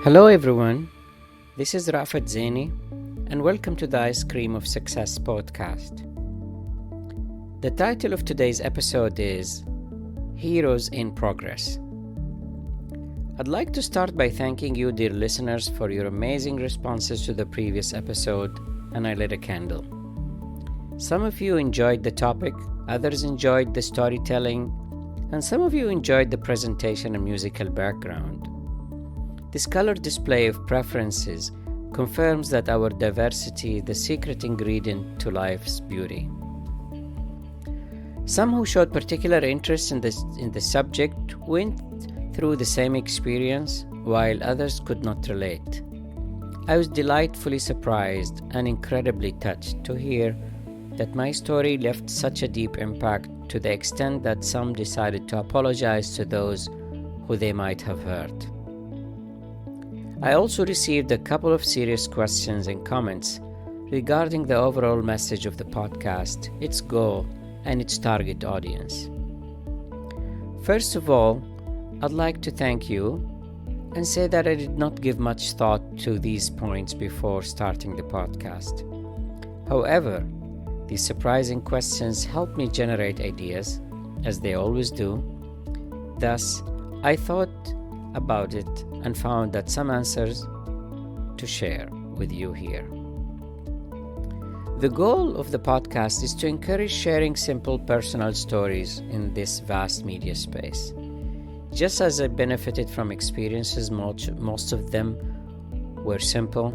Hello everyone, this is Raafat Zaini and welcome to the Ice Cream of Success podcast. The title of today's episode is Heroes in Progress. I'd like to start by thanking you, dear listeners, for your amazing responses to the previous episode, and I lit a candle. Some of you enjoyed the topic, others enjoyed the storytelling, and some of you enjoyed the presentation and musical background. This colored display of preferences confirms that our diversity is the secret ingredient to life's beauty. Some who showed particular interest in the subject went through the same experience, while others could not relate. I was delightfully surprised and incredibly touched to hear that my story left such a deep impact, to the extent that some decided to apologize to those who they might have hurt. I also received a couple of serious questions and comments regarding the overall message of the podcast, its goal, and its target audience. First of all, I'd like to thank you and say that I did not give much thought to these points before starting the podcast. However, these surprising questions helped me generate ideas, as they always do. Thus, I thought about it and found that some answers to share with you here. The goal of the podcast is to encourage sharing simple personal stories in this vast media space. Just as I benefited from experiences, most of them were simple,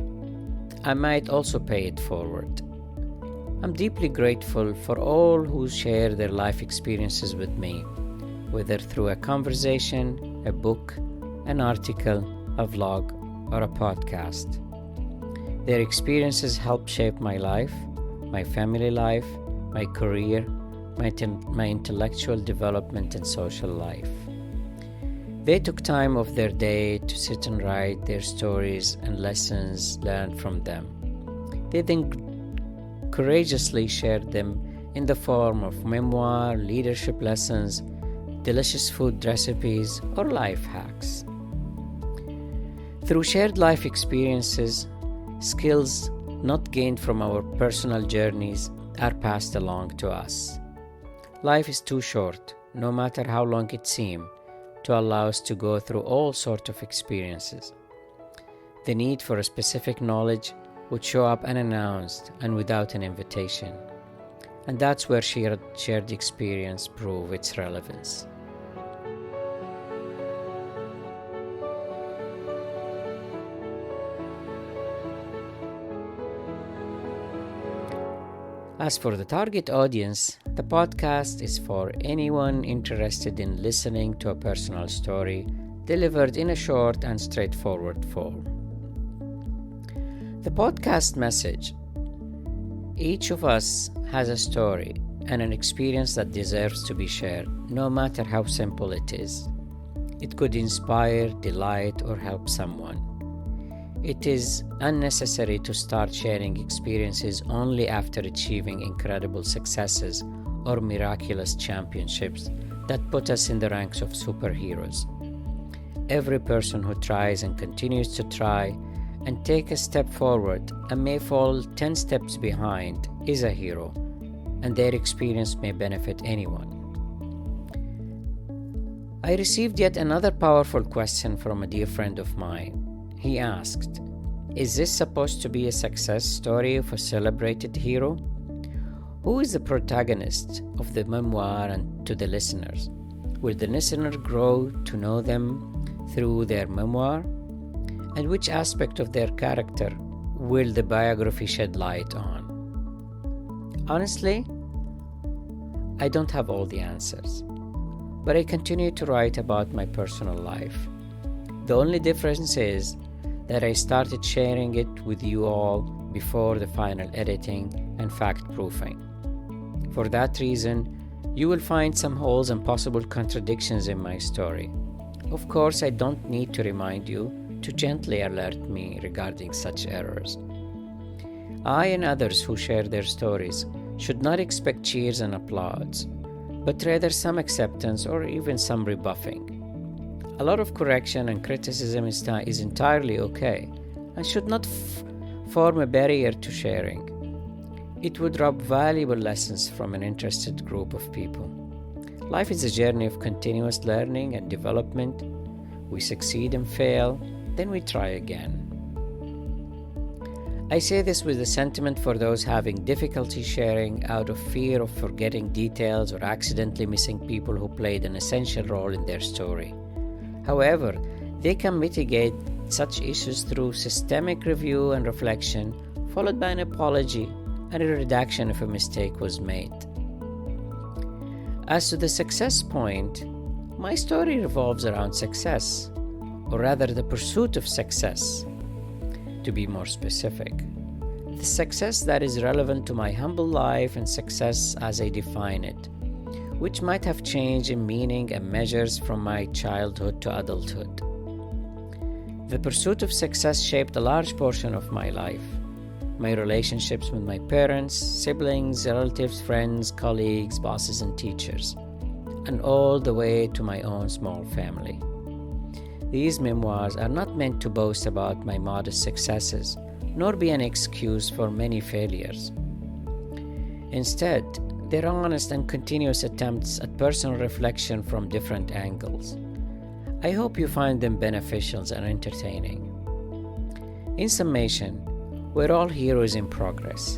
I might also pay it forward. I'm deeply grateful for all who share their life experiences with me, whether through a conversation, a book, an article, a vlog, or a podcast. Their experiences help shape my life, my family life, my career, my intellectual development and social life. They took time of their day to sit and write their stories and lessons learned from them. They then courageously shared them in the form of memoir, leadership lessons, delicious food recipes, or life hacks. Through shared life experiences, skills not gained from our personal journeys are passed along to us. Life is too short, no matter how long it seems, to allow us to go through all sorts of experiences. The need for a specific knowledge would show up unannounced and without an invitation. And that's where shared experience proves its relevance. As for the target audience, the podcast is for anyone interested in listening to a personal story delivered in a short and straightforward form. The podcast message: each of us has a story and an experience that deserves to be shared, no matter how simple it is. It could inspire, delight, or help someone. It is unnecessary to start sharing experiences only after achieving incredible successes or miraculous championships that put us in the ranks of superheroes. Every person who tries and continues to try and take a step forward and may fall 10 steps behind is a hero, and their experience may benefit anyone. I received yet another powerful question from a dear friend of mine. He asked, "Is this supposed to be a success story of a celebrated hero? Who is the protagonist of the memoir, and to the listeners? Will the listener grow to know them through their memoir? And which aspect of their character will the biography shed light on?" Honestly, I don't have all the answers, but I continue to write about my personal life. The only difference is that I started sharing it with you all before the final editing and fact-proofing. For that reason, you will find some holes and possible contradictions in my story. Of course, I don't need to remind you to gently alert me regarding such errors. I and others who share their stories should not expect cheers and applause, but rather some acceptance or even some rebuffing. A lot of correction and criticism is entirely okay and should not form a barrier to sharing. It would rob valuable lessons from an interested group of people. Life is a journey of continuous learning and development. We succeed and fail, then we try again. I say this with a sentiment for those having difficulty sharing out of fear of forgetting details or accidentally missing people who played an essential role in their story. However, they can mitigate such issues through systemic review and reflection, followed by an apology and a redaction if a mistake was made. As to the success point, my story revolves around success, or rather the pursuit of success, to be more specific. The success that is relevant to my humble life and success as I define it, which might have changed in meaning and measures from my childhood to adulthood. The pursuit of success shaped a large portion of my life. My relationships with my parents, siblings, relatives, friends, colleagues, bosses, and teachers, and all the way to my own small family. These memoirs are not meant to boast about my modest successes, nor be an excuse for many failures. Instead, they're honest and continuous attempts at personal reflection from different angles. I hope you find them beneficial and entertaining. In summation, we're all heroes in progress,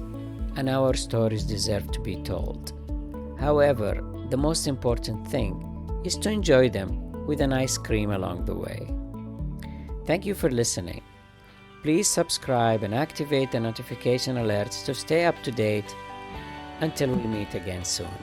and our stories deserve to be told. However, the most important thing is to enjoy them with an ice cream along the way. Thank you for listening. Please subscribe and activate the notification alerts to stay up to date. Until we meet again soon.